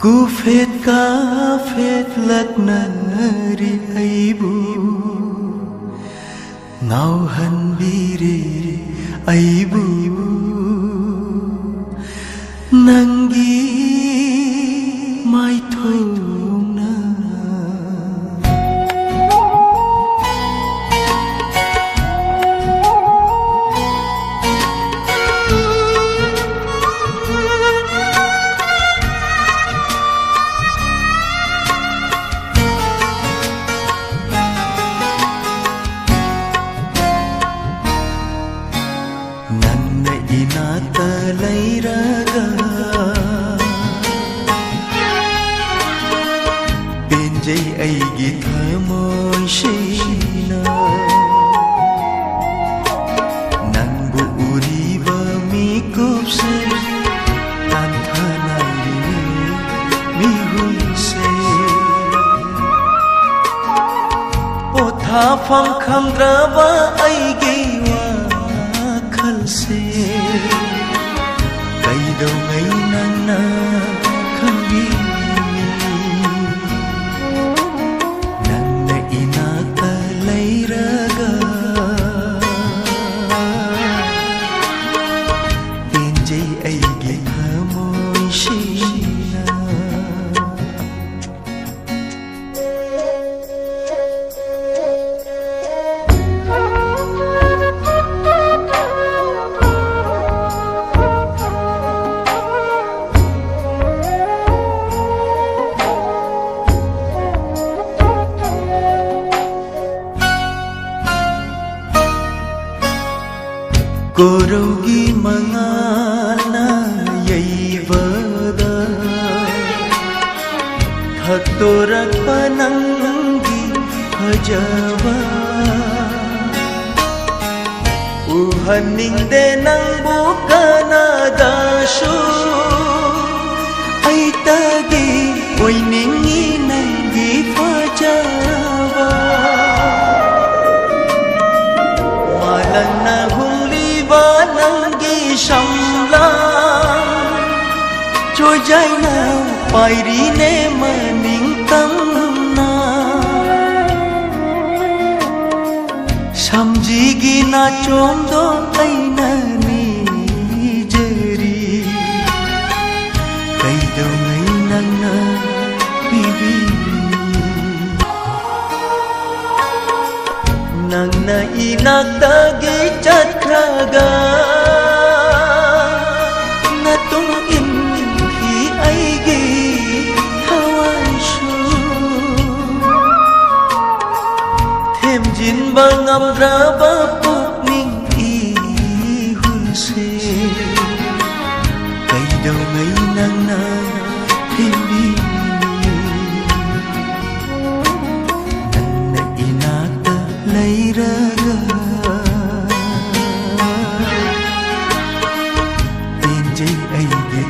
Kufet kafet laknari aibu Nauhan biri aibu Nanggi mai thona Nanna inata lairaga Penjai aigi thamoy shina Nangbu uriba mikupse Tanthanai mihunse Otha phang khamdraba aigi से कई दो गई नन्ना खंगी नन्ना इना तलई रगा पेंजे ऐगे हमोई Sheena Korogi mangana yaivada Thaktorak pananggi hajawa Uhaning denang bukana dasu Ay tagi oiningi nanggi fajawa Malang na Nanggi shamla Trôi jai na pairi ne maning tam na Samjigi na chomdo ai na ni jeri Kai do ngai nang na bibi Nang na inak tagi chatraga Natung inhi aigi hawan shu Them jin bangam raba pukning i hunse Kai do ngai nang na himbi Nang na inak ta lairaga Penjai ai ge